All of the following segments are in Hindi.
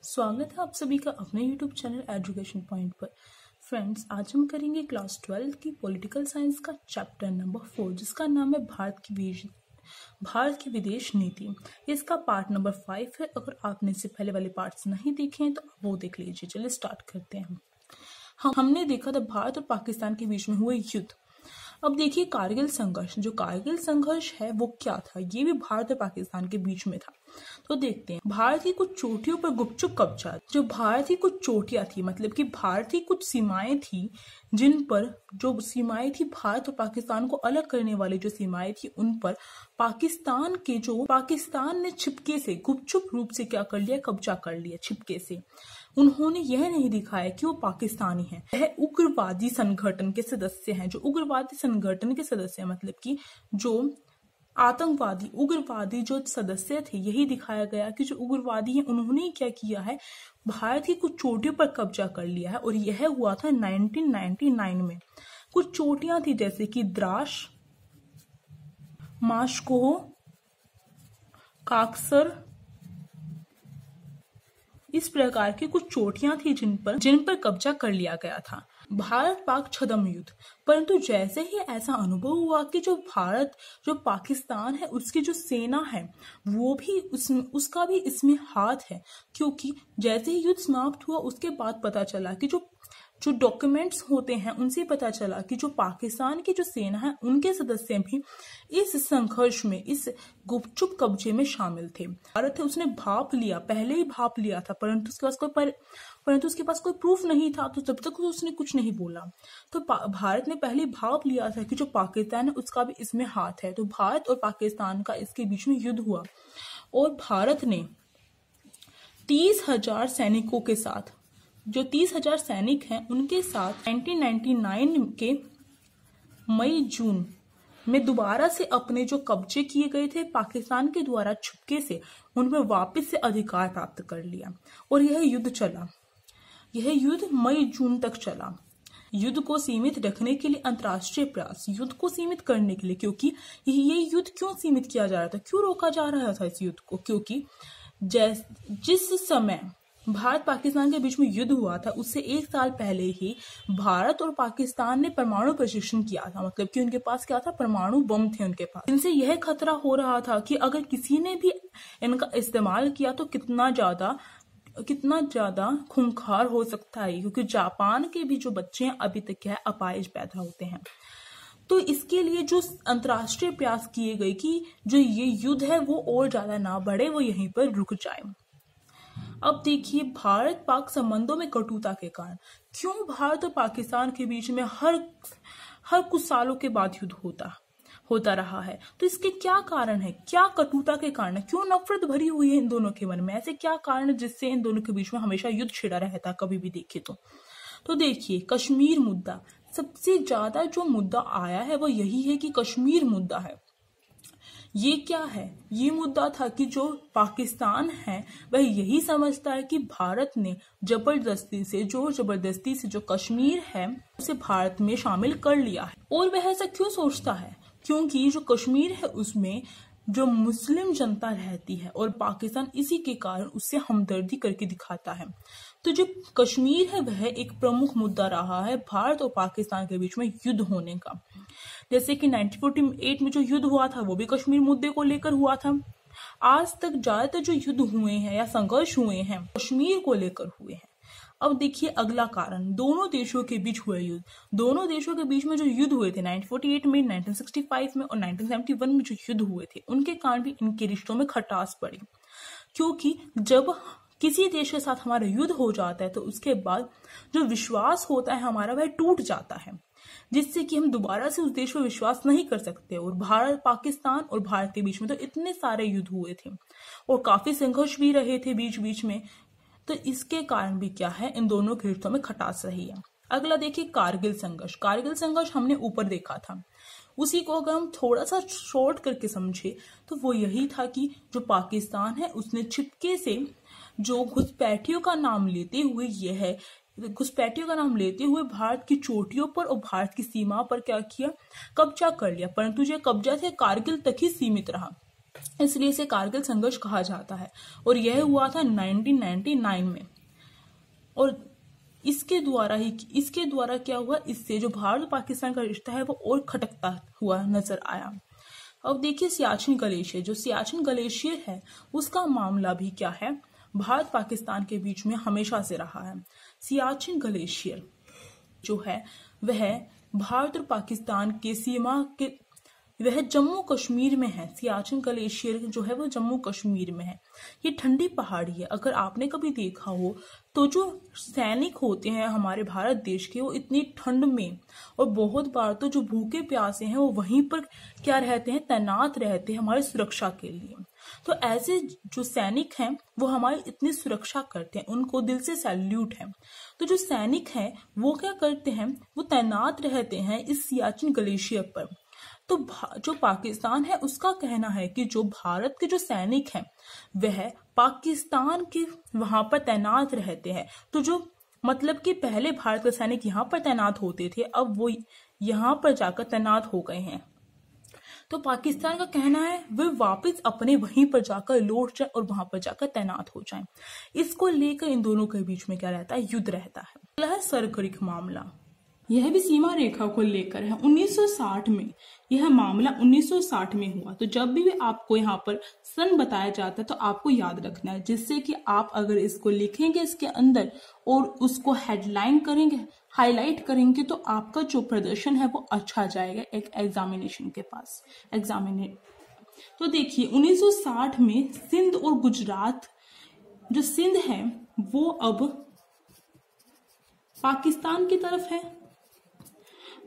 स्वागत है आप सभी का अपने YouTube चैनल एजुकेशन पॉइंट पर। फ्रेंड्स, आज हम करेंगे क्लास 12 की पॉलिटिकल साइंस का चैप्टर नंबर 4 जिसका नाम है भारत की विदेश नीति। इसका पार्ट नंबर 5 है। अगर आपने इससे पहले वाले पार्ट्स नहीं देखे हैं तो आप वो देख लीजिए। चलिए स्टार्ट करते हैं। हमने देखा था भारत और पाकिस्तान के बीच में हुए युद्ध। अब देखिए कारगिल संघर्ष। जो कारगिल संघर्ष है वो क्या था, ये भी भारत और पाकिस्तान के बीच में था। तो देखते हैं। भारत की कुछ चोटियों पर गुपचुप कब्जा। जो भारत की कुछ चोटियां थी, मतलब कि भारत की कुछ सीमाएं थी, जिन पर जो सीमाएं थी भारत और पाकिस्तान को अलग करने वाली जो सीमाएं थी, उन पर पाकिस्तान ने छिपके से गुपचुप रूप से क्या कर लिया, कब्जा कर लिया छिपके से। उन्होंने यह नहीं दिखाया कि वो पाकिस्तानी है, वह उग्रवादी संगठन के सदस्य हैं। जो उग्रवादी संगठन के सदस्य मतलब कि जो आतंकवादी उग्रवादी जो सदस्य थे, यही दिखाया गया कि जो उग्रवादी हैं उन्होंने क्या किया है, भारत की कुछ चोटियों पर कब्जा कर लिया है। और यह हुआ था 1999 में। कुछ चोटियां थी जैसे कि द्रास, माशकोह, काकसर, इस प्रकार की कुछ चोटियां थी जिन पर कब्जा कर लिया गया था। भारत पाक छद्म युद्ध। परंतु जैसे ही ऐसा अनुभव हुआ कि जो पाकिस्तान है, उसकी जो सेना है वो भी उसका भी इसमें हाथ है, क्योंकि जैसे ही युद्ध समाप्त हुआ उसके बाद पता चला कि जो डॉक्यूमेंट्स होते हैं उनसे पता चला कि जो पाकिस्तान की जो सेना है उनके सदस्य भी इस संघर्ष में, इस गुपचुप कब्जे में शामिल थे। भारत है उसने पहले ही भाप लिया था, परंतु उसके पास कोई प्रूफ नहीं था, तो तब तक उसने कुछ नहीं बोला। तो भारत ने पहले भाप लिया था कि जो पाकिस्तान है उसका भी इसमें हाथ है। तो भारत और पाकिस्तान का इसके बीच में युद्ध हुआ और भारत ने 30,000 सैनिकों के साथ, जो 30,000 सैनिक हैं उनके साथ 1999 के मई-जून में दोबारा से अपने जो कब्जे किए गए थे पाकिस्तान के द्वारा छुपके से, उनमें वापस से अधिकार प्राप्त कर लिया। और यह युद्ध मई-जून तक चला। युद्ध को सीमित रखने के लिए अंतर्राष्ट्रीय प्रयास, युद्ध को सीमित करने के लिए, क्योंकि ये युद्ध क्यों सीमित किया जा रहा था, क्यों रोका जा रहा था इस युद्ध को, क्योंकि जिस समय भारत पाकिस्तान के बीच में युद्ध हुआ था उससे 1 साल पहले ही भारत और पाकिस्तान ने परमाणु प्रशिक्षण किया था। मतलब कि उनके पास क्या था, परमाणु बम थे उनके पास। इनसे यह खतरा हो रहा था कि अगर किसी ने भी इनका इस्तेमाल किया तो कितना ज्यादा खूंखार हो सकता है, क्योंकि जापान के भी जो बच्चे हैं अभी तक क्या है, अपाहिज पैदा होते हैं। तो इसके लिए जो अंतर्राष्ट्रीय प्रयास किए गए कि जो ये युद्ध है वो और ज्यादा ना बढ़े, वो यहीं पर रुक जाए। अब देखिए भारत पाक संबंधों में कटुता के कारण क्यों भारत और पाकिस्तान के बीच में हर कुछ सालों के बाद युद्ध होता रहा है। तो इसके क्या कारण है, क्या कटुता के कारण है, क्यों नफरत भरी हुई है इन दोनों के मन में, ऐसे क्या कारण है जिससे इन दोनों के बीच में हमेशा युद्ध छिड़ा रहता कभी भी देखे तो देखिए कश्मीर मुद्दा। सबसे ज्यादा जो मुद्दा आया है वो यही है कि कश्मीर मुद्दा है। ये क्या है, ये मुद्दा था कि जो पाकिस्तान है वह यही समझता है कि भारत ने जबरदस्ती से जो कश्मीर है उसे भारत में शामिल कर लिया है। और वह ऐसा क्यों सोचता है, क्योंकि जो कश्मीर है उसमें जो मुस्लिम जनता रहती है और पाकिस्तान इसी के कारण उससे हमदर्दी करके दिखाता है। तो जो कश्मीर है वह एक प्रमुख मुद्दा रहा है भारत और पाकिस्तान के बीच में युद्ध होने का। जैसे कि 1948 में जो युद्ध हुआ था वो भी कश्मीर मुद्दे को लेकर हुआ था। आज तक ज्यादातर जो युद्ध हुए हैं या संघर्ष हुए हैं कश्मीर को लेकर हुए हैं। अब देखिए अगला कारण, दोनों देशों के बीच हुए युद्ध। दोनों देशों के बीच में जो युद्ध हुए थे 1948 में, 1965 में और 1971 में जो युद्ध हुए थे, उनके कारण भी इनके रिश्तों में खटास पड़ी। क्योंकि जब किसी देश के साथ हमारा युद्ध हो जाता है तो उसके बाद जो विश्वास होता है हमारा वह टूट जाता है, जिससे कि हम दोबारा से उस देश पर विश्वास नहीं कर सकते। और पाकिस्तान और भारत के बीच में तो इतने सारे युद्ध हुए थे और काफी संघर्ष भी रहे थे बीच में। तो इसके कारण भी क्या है, इन दोनों के रिश्तों में खटास रही है। अगला देखिए कारगिल संघर्ष। कारगिल संघर्ष हमने ऊपर देखा था, उसी को अगर हम थोड़ा सा शॉर्ट करके समझे तो वो यही था कि जो पाकिस्तान है उसने छिपके से जो घुसपैठियों का नाम लेते हुए भारत की चोटियों पर और भारत की सीमा पर क्या किया, कब्जा कर लिया। परंतु जो कब्जा थे कारगिल तक ही सीमित रहा। इसलिए इसे कारगिल संघर्ष कहा जाता है। और यह हुआ था 1999 में। और इसके द्वारा क्या हुआ, इससे जो भारत और पाकिस्तान का रिश्ता है वो और खटकता हुआ नजर आया। अब देखिए सियाचिन ग्लेशियर, जो सियाचिन ग्लेशियर है उसका मामला भी क्या है, भारत पाकिस्तान के बीच में हमेशा से रहा है। सियाचिन ग्लेशियर जो है वह भारत और पाकिस्तान के सीमा के, वह जम्मू कश्मीर में है। सियाचिन ग्लेशियर जो है वो जम्मू कश्मीर में है। ये ठंडी पहाड़ी है। अगर आपने कभी देखा हो तो जो सैनिक होते हैं हमारे भारत देश के, वो इतनी ठंड में और बहुत बार तो जो भूखे प्यासे हैं वो वहीं पर क्या रहते हैं, तैनात रहते हैं हमारी सुरक्षा के लिए। तो ऐसे जो सैनिक हैं वो हमारी इतनी सुरक्षा करते हैं, उनको दिल से सैल्यूट है। तो जो सैनिक हैं वो क्या करते हैं, वो तैनात रहते हैं इस सियाचिन ग्लेशियर पर। तो जो पाकिस्तान है उसका कहना है कि जो भारत के जो सैनिक हैं वह पाकिस्तान के वहां पर तैनात रहते हैं। तो जो मतलब कि पहले भारत के सैनिक यहाँ पर तैनात होते थे, अब वो यहाँ पर जाकर तैनात हो गए हैं। तो पाकिस्तान का कहना है वे वापस अपने वहीं पर जाकर लौट जाए और वहां पर जाकर तैनात हो जाएं। इसको लेकर इन दोनों के बीच में क्या रहता है, युद्ध रहता है। अगला है सरक्रिक मामला। यह भी सीमा रेखा को लेकर है। 1960 में यह मामला 1960 में हुआ। तो जब भी आपको यहाँ पर सन बताया जाता है तो आपको याद रखना है, जिससे कि आप अगर इसको लिखेंगे इसके अंदर और उसको हेडलाइन करेंगे, हाईलाइट करेंगे, तो आपका जो प्रदर्शन है वो अच्छा जाएगा एक एग्जामिनेशन के पास। तो देखिए 1960 में सिंध और गुजरात, जो सिंध है वो अब पाकिस्तान की तरफ है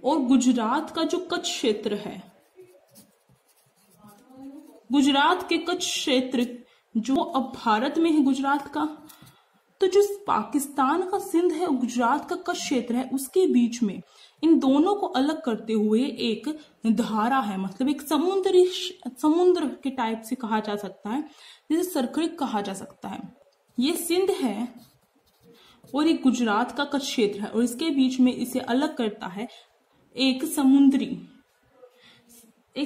और गुजरात का जो कच्छ क्षेत्र है, गुजरात के कच्छ क्षेत्र जो अब भारत में है गुजरात का, तो जो पाकिस्तान का सिंध है और गुजरात का कच्छ क्षेत्र है उसके बीच में इन दोनों को अलग करते हुए एक धारा है, मतलब एक समुद्र के टाइप से कहा जा सकता है, जिसे सरक्रिक कहा जा सकता है। ये सिंध है और एक गुजरात का कच्छ क्षेत्र है और इसके बीच में इसे अलग करता है एक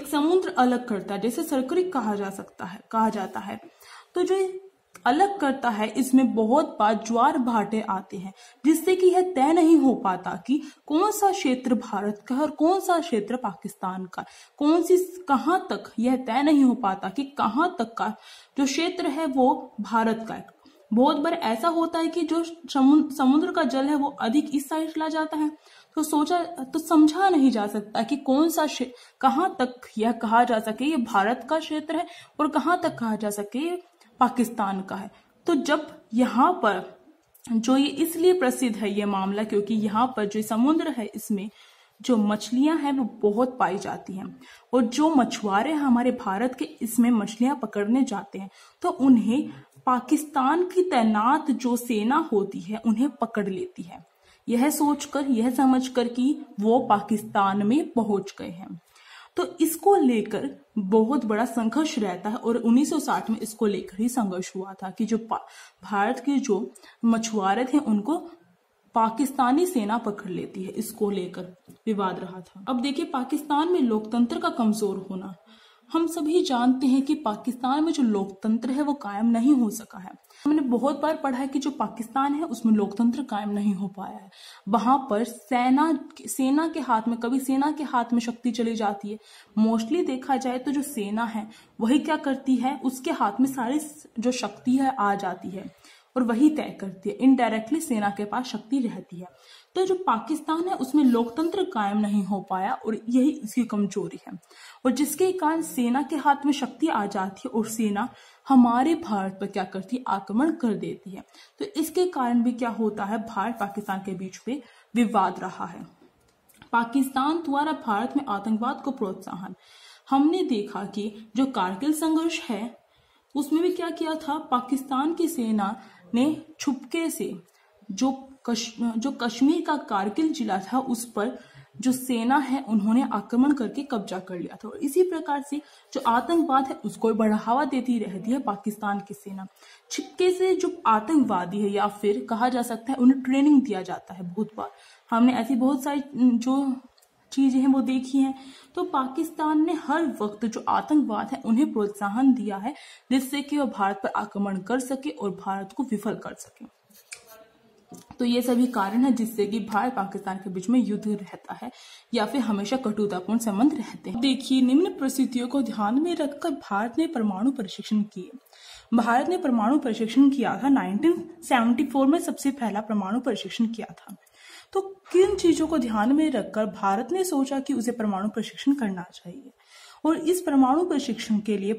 समुद्र अलग करता है, जैसे सरक्रिक कहा जाता है। तो जो अलग करता है इसमें बहुत बार ज्वार भाटे आते हैं, जिससे कि यह तय नहीं हो पाता कि कौन सा क्षेत्र भारत का है और कौन सा क्षेत्र पाकिस्तान का, कहां तक यह तय नहीं हो पाता कि कहां तक का जो क्षेत्र है वो भारत का है। बहुत बार ऐसा होता है कि जो समुद्र का जल है वो अधिक इस साइड चला जाता है, तो समझा नहीं जा सकता कि कौन सा कहां तक यह कहा जा सके ये भारत का क्षेत्र है और कहां तक कहा जा सके ये पाकिस्तान का है। तो जब यहाँ पर जो ये इसलिए प्रसिद्ध है ये मामला, क्योंकि यहाँ पर जो समुद्र है इसमें जो मछलियां हैं वो बहुत पाई जाती हैं और जो मछुआरे हमारे भारत के इसमें मछलियां पकड़ने जाते हैं तो उन्हें पाकिस्तान की तैनात जो सेना होती है उन्हें पकड़ लेती है, यह समझकर कि वो पाकिस्तान में पहुंच गए हैं। तो इसको लेकर बहुत बड़ा संघर्ष रहता है और 1960 में इसको लेकर ही संघर्ष हुआ था कि जो भारत के जो मछुआरे थे उनको पाकिस्तानी सेना पकड़ लेती है, इसको लेकर विवाद रहा था। अब देखिए पाकिस्तान में लोकतंत्र का कमजोर होना, हम सभी जानते हैं कि पाकिस्तान में जो लोकतंत्र है वो कायम नहीं हो सका है। हमने बहुत बार पढ़ा है कि जो पाकिस्तान है उसमें लोकतंत्र कायम नहीं हो पाया है। वहां पर सेना के हाथ में, कभी सेना के हाथ में शक्ति चली जाती है। मोस्टली देखा जाए तो जो सेना है वही क्या करती है, उसके हाथ में सारी जो शक्ति है आ जाती है और वही तय करती है, इनडायरेक्टली सेना के पास शक्ति रहती है। तो जो पाकिस्तान है उसमें लोकतंत्र कायम नहीं हो पाया और यही इसकी कमजोरी है, और जिसके कारण सेना के हाथ में शक्ति आ जाती है और सेना हमारे भारत पर क्या करती है, आक्रमण कर देती है। तो इसके कारण भी क्या होता है, भारत पाकिस्तान के बीच में विवाद रहा है। पाकिस्तान द्वारा भारत में आतंकवाद को प्रोत्साहन, हमने देखा कि जो कारगिल संघर्ष है उसमें भी क्या किया था, पाकिस्तान की सेना ने छुपके से जो कश्मीर का कारगिल जिला था उस पर जो सेना है उन्होंने आक्रमण करके कब्जा कर लिया था। और इसी प्रकार से जो आतंकवाद है उसको बढ़ावा देती रहती है पाकिस्तान की सेना। छिपके से जो आतंकवादी है या फिर कहा जा सकता है उन्हें ट्रेनिंग दिया जाता है। बहुत बार हमने ऐसी बहुत सारी जो चीजें हैं वो देखी हैं। तो पाकिस्तान ने हर वक्त जो आतंकवाद है उन्हें प्रोत्साहन दिया है, जिससे कि वह भारत पर आक्रमण कर सके और भारत को विफल कर सके। तो ये सभी कारण है जिससे कि भारत पाकिस्तान के बीच में युद्ध रहता है या फिर हमेशा कटुतापूर्ण संबंध रहते हैं। देखिए, निम्न परिस्थितियों को ध्यान में रखकर भारत ने परमाणु परीक्षण किए। भारत ने परमाणु परीक्षण किया था 1974 में, सबसे पहला परमाणु परीक्षण किया था। तो किन चीजों को ध्यान में रखकर भारत ने सोचा कि उसे परमाणु परीक्षण करना चाहिए, और इस परमाणु परीक्षण के लिए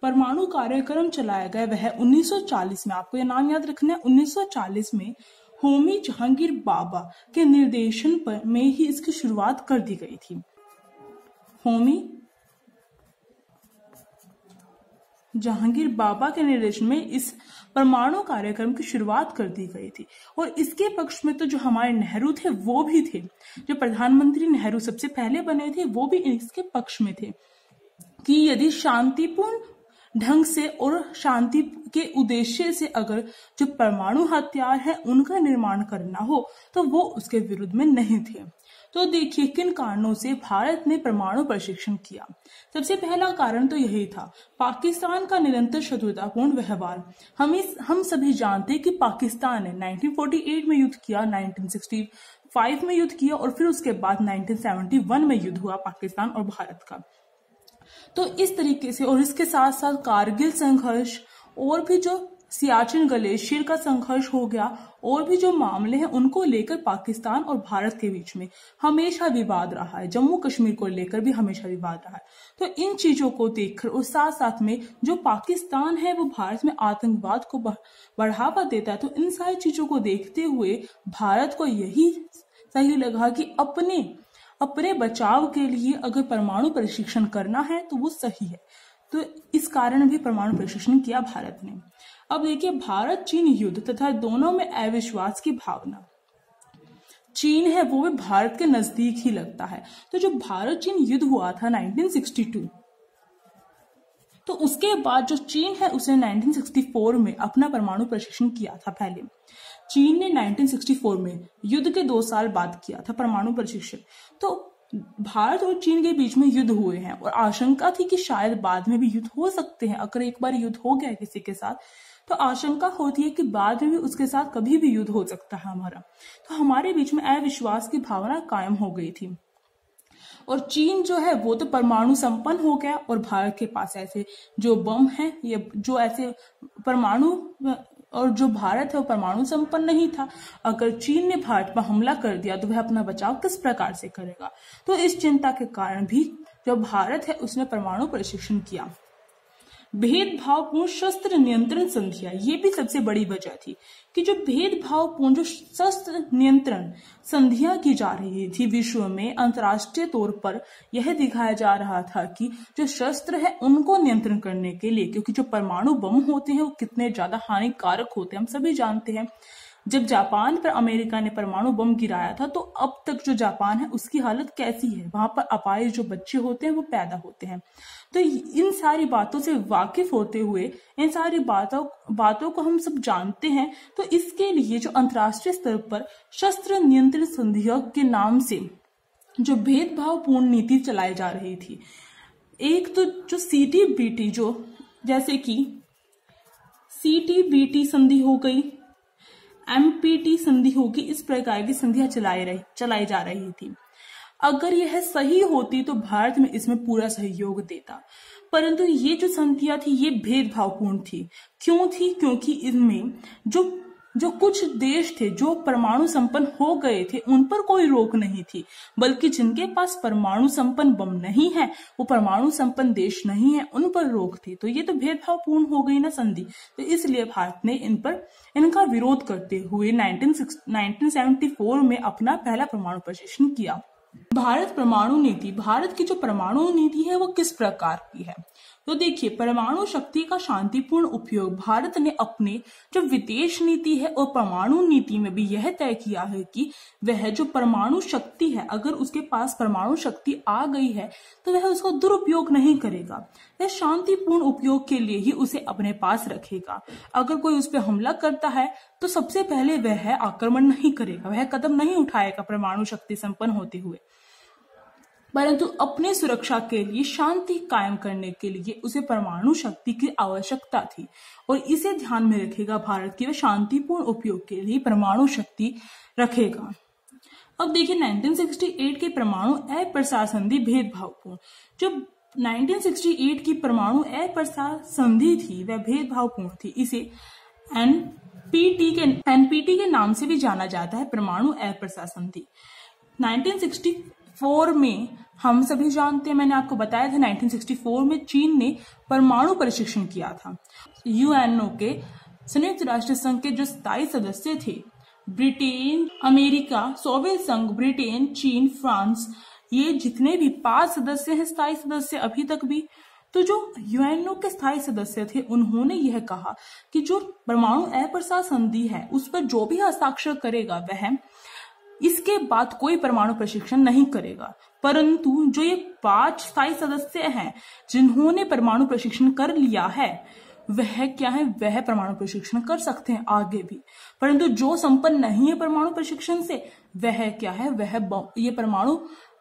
परमाणु कार्यक्रम चलाया गया वह 1940 में। आपको यह नाम याद रखना है, 1940 में होमी जहांगीर बाबा के निर्देशन पर में ही इसकी शुरुआत कर दी गई थी। होमी जहांगीर बाबा के निर्देशन में इस परमाणु कार्यक्रम की शुरुआत कर दी गई थी। और इसके पक्ष में तो जो हमारे नेहरू थे वो भी थे, जो प्रधानमंत्री नेहरू सबसे पहले बने थे वो भी इसके पक्ष में थे कि यदि शांतिपूर्ण ढंग से और शांति के उद्देश्य से अगर जो परमाणु हथियार है उनका निर्माण करना हो तो वो उसके विरुद्ध में नहीं थे। तो देखिए किन कारणों से भारत ने परमाणु परीक्षण किया। सबसे पहला कारण तो यही था, पाकिस्तान का निरंतर शत्रुतापूर्ण व्यवहार। हम सभी जानते हैं कि पाकिस्तान ने 1948 में युद्ध किया, 1965 में युद्ध किया और फिर उसके बाद 1971 में युद्ध हुआ पाकिस्तान और भारत का। तो इस तरीके से, और इसके साथ साथ कारगिल संघर्ष और भी जो सियाचिन ग्लेशियर का संघर्ष हो गया, और भी जो मामले हैं उनको लेकर पाकिस्तान और भारत के बीच में हमेशा विवाद रहा है। जम्मू कश्मीर को लेकर भी हमेशा विवाद रहा है। तो इन चीजों को देखकर और साथ साथ में जो पाकिस्तान है वो भारत में आतंकवाद को बढ़ावा देता है, तो इन सारी चीजों को देखते हुए भारत को यही सही लगा कि अपने बचाव के लिए अगर परमाणु परीक्षण करना है तो वो सही है। तो इस कारण भी परमाणु परीक्षण किया भारत ने। अब देखिए, भारत चीन युद्ध तथा दोनों में अविश्वास की भावना। चीन है वो भी भारत के नजदीक ही लगता है। तो जो भारत चीन युद्ध हुआ था 1962, तो उसके बाद जो चीन है उसने 1964 में अपना परमाणु परीक्षण किया था। पहले चीन ने 1964 में युद्ध के 2 साल बाद किया था परमाणु परीक्षण। तो भारत और चीन के बीच में युद्ध हुए हैं और आशंका थी कि शायद बाद में भी युद्ध हो सकते हैं। अगर एक बार युद्ध हो गया किसी के साथ तो आशंका होती है कि बाद में भी उसके साथ कभी भी युद्ध हो सकता है हमारा। तो हमारे बीच में अविश्वास की भावना कायम हो गई थी। और चीन जो है वो तो परमाणु संपन्न हो गया और भारत के पास ऐसे जो बम है, ये जो ऐसे परमाणु, और जो भारत है वो परमाणु संपन्न नहीं था। अगर चीन ने भारत पर हमला कर दिया तो वह अपना बचाव किस प्रकार से करेगा। तो इस चिंता के कारण भी जो भारत है उसने परमाणु परीक्षण किया। भेदभावपूर्ण शस्त्र नियंत्रण संधियां, ये भी सबसे बड़ी वजह थी कि जो भेदभावपूर्ण जो शस्त्र नियंत्रण संधियां की जा रही थी विश्व में, अंतर्राष्ट्रीय तौर पर यह दिखाया जा रहा था कि जो शस्त्र है उनको नियंत्रण करने के लिए, क्योंकि जो परमाणु बम होते हैं वो कितने ज्यादा हानिकारक होते हैं हम सभी जानते हैं। जब जापान पर अमेरिका ने परमाणु बम गिराया था तो अब तक जो जापान है उसकी हालत कैसी है, वहां पर अपाहिज जो बच्चे होते हैं वो पैदा होते हैं। तो इन सारी बातों से वाकिफ होते हुए, इन सारी बातों को हम सब जानते हैं, तो इसके लिए जो अंतर्राष्ट्रीय स्तर पर शस्त्र नियंत्रण संधियों के नाम से जो भेदभावपूर्ण नीति चलाई जा रही थी, एक तो जो CTBT, जो जैसे कि CTBT संधि हो गई, MPT संधि होगी, इस प्रकार की संधियां चलाई जा रही थी। अगर यह सही होती तो भारत में इसमें पूरा सहयोग देता, परंतु ये जो संधियां थी ये भेदभावपूर्ण थी। क्यों थी? क्योंकि इनमें जो कुछ देश थे जो परमाणु संपन्न हो गए थे उन पर कोई रोक नहीं थी, बल्कि जिनके पास परमाणु संपन्न बम नहीं है, वो परमाणु संपन्न देश नहीं है, उन पर रोक थी। तो ये तो भेदभावपूर्ण हो गई ना संधि। तो इसलिए भारत ने इनका विरोध करते हुए 1974 में अपना पहला परमाणु परीक्षण किया। भारत परमाणु नीति, भारत की जो परमाणु नीति है वो किस प्रकार की है? तो देखिए, परमाणु शक्ति का शांतिपूर्ण उपयोग भारत ने अपने जो विदेश नीति है और परमाणु नीति में भी यह तय किया है कि वह जो परमाणु शक्ति है, अगर उसके पास परमाणु शक्ति आ गई है तो वह उसका दुरुपयोग नहीं करेगा, वह शांतिपूर्ण उपयोग के लिए ही उसे अपने पास रखेगा। अगर कोई उस पर हमला करता है तो सबसे पहले वह आक्रमण नहीं करेगा, वह कदम नहीं उठाएगा परमाणु शक्ति संपन्न होते हुए, परंतु अपने सुरक्षा के लिए, शांति कायम करने के लिए उसे परमाणु शक्ति की आवश्यकता थी और इसे ध्यान में रखेगा भारत की वह शांतिपूर्ण उपयोग के लिए परमाणु शक्ति रखेगा। अब देखिए 1968 के परमाणु अप्रसार संधि भेदभावपूर्ण। जो 1968 की परमाणु अप्रसार संधि थी वह भेदभावपूर्ण थी। इसे एनपीटी के नाम से भी जाना जाता है, परमाणु अप्रसार संधि। 1964 में हम सभी जानते हैं, मैंने आपको बताया था 1964 में चीन ने परमाणु परीक्षण किया था। यूएनओ के संयुक्त राष्ट्र संघ के जो स्थायी सदस्य थे, ब्रिटेन, अमेरिका, सोवियत संघ, ब्रिटेन, चीन, फ्रांस, ये जितने भी 5 सदस्य हैं स्थायी सदस्य अभी तक भी, तो जो यूएनओ के स्थायी सदस्य थे उन्होंने यह कहा कि जो परमाणु अप्रसार संधि है उस पर जो भी हस्ताक्षर करेगा वह इसके बाद कोई परमाणु प्रशिक्षण नहीं करेगा, परंतु जो ये 5 स्थायी सदस्य हैं जिन्होंने परमाणु प्रशिक्षण कर लिया है वह क्या है, वह परमाणु प्रशिक्षण कर सकते हैं आगे भी, परंतु जो संपन्न नहीं है परमाणु प्रशिक्षण से वह क्या है, वह ये परमाणु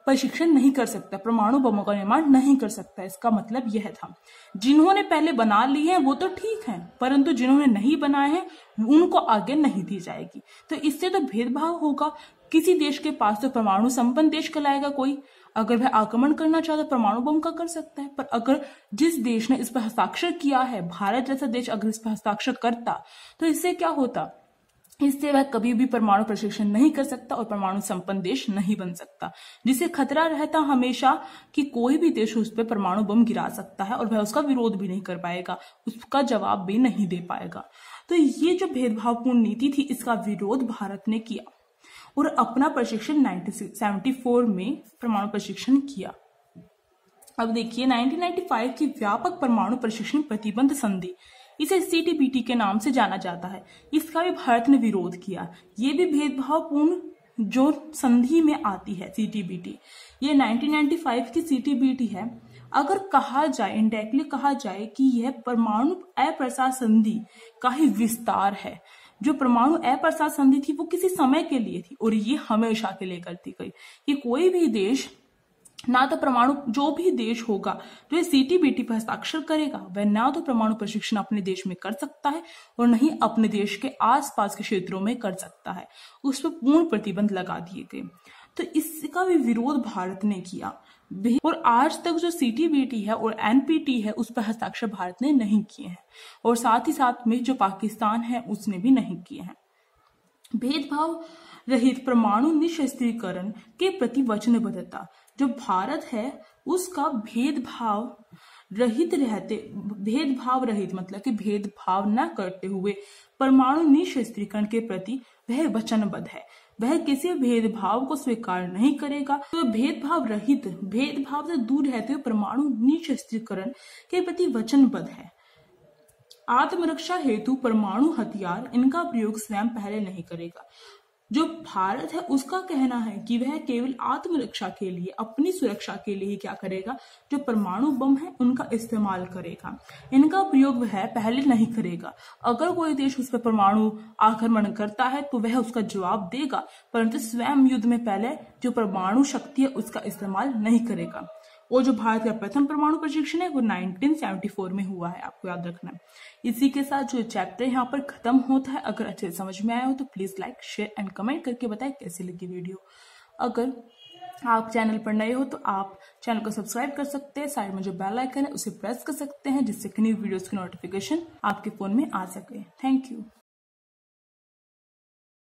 प्रशिक्षण नहीं कर सकता, परमाणु बमों का निर्माण नहीं कर सकता। इसका मतलब यह था जिन्होंने पहले बना ली है वो तो ठीक है, परंतु जिन्होंने नहीं बनाए हैं उनको आगे नहीं दी जाएगी। तो इससे तो भेदभाव होगा। किसी देश के पास तो परमाणु संपन्न देश कहलाएगा कोई, अगर वह आक्रमण करना चाहता परमाणु बम का कर सकता है, पर अगर जिस देश ने इस पर हस्ताक्षर किया है, भारत जैसा देश अगर इस पर हस्ताक्षर करता तो इससे क्या होता, इससे वह कभी भी परमाणु प्रशिक्षण नहीं कर सकता और परमाणु संपन्न देश नहीं बन सकता, जिसे खतरा रहता हमेशा कि कोई भी देश उस पर परमाणु बम गिरा सकता है और वह उसका विरोध भी नहीं कर पाएगा, उसका जवाब भी नहीं दे पाएगा। तो ये जो भेदभावपूर्ण नीति थी इसका विरोध भारत ने किया और अपना प्रशिक्षण 1974 में परमाणु प्रशिक्षण किया। अब देखिए 1995 की व्यापक परमाणु प्रशिक्षण प्रतिबंध संधि, इसे CTBT के नाम से जाना जाता है, इसका भी भारत ने विरोध किया। ये भी भेदभावपूर्ण जो संधि में आती है CTBT, ये 1995 की CTBT है। अगर कहा जाए, इंडायरेक्टली कहा जाए कि यह परमाणु अप्रसार संधि का ही विस्तार है। जो परमाणु अप्रसार संधि थी वो किसी समय के लिए थी और ये हमेशा के लिए करती गई कि कोई भी देश ना तो परमाणु, जो भी देश होगा जो CTBT पर हस्ताक्षर करेगा वह ना तो परमाणु प्रशिक्षण अपने देश में कर सकता है और न ही अपने देश के आसपास के क्षेत्रों में कर सकता है, उस पर पूर्ण प्रतिबंध लगा दिए गए। तो इसका भी विरोध भारत ने किया और आज तक जो CTBT है और NPT है उस पर हस्ताक्षर भारत ने नहीं किए हैं और साथ ही साथ में जो पाकिस्तान है उसने भी नहीं किए हैं। भेदभाव रहित परमाणु निशस्त्रीकरण के प्रति वचनबद्धता, जो भारत है उसका भेदभाव रहित मतलब कि भेदभाव न करते हुए परमाणु निशस्त्रीकरण के प्रति वह वचनबद्ध है, वह किसी भेदभाव को स्वीकार नहीं करेगा। तो भेदभाव रहित, भेदभाव से दूर रहते हुए परमाणु निशस्त्रीकरण के प्रति वचनबद्ध है। आत्मरक्षा हेतु परमाणु हथियार इनका प्रयोग स्वयं पहले नहीं करेगा। जो भारत है उसका कहना है कि वह केवल आत्मरक्षा के लिए, अपनी सुरक्षा के लिए ही क्या करेगा, जो परमाणु बम है उनका इस्तेमाल करेगा, इनका प्रयोग वह पहले नहीं करेगा। अगर कोई देश उस पर परमाणु आक्रमण करता है तो वह उसका जवाब देगा, परंतु स्वयं युद्ध में पहले जो परमाणु शक्ति है उसका इस्तेमाल नहीं करेगा। और जो भारत का प्रथम परमाणु प्रशिक्षण है वो 1974 में हुआ है, आपको याद रखना है। इसी के साथ जो चैप्टर यहाँ पर खत्म होता है। अगर अच्छे से समझ में आया हो तो please like, share and comment करके बताएं कैसी लगी वीडियो। अगर आप चैनल पर नए हो तो आप चैनल को सब्सक्राइब कर सकते हैं, साइड में जो बेल आइकन है उसे प्रेस कर सकते हैं जिससे कि न्यू वीडियोस की नोटिफिकेशन आपके फोन में आ सके। Thank you.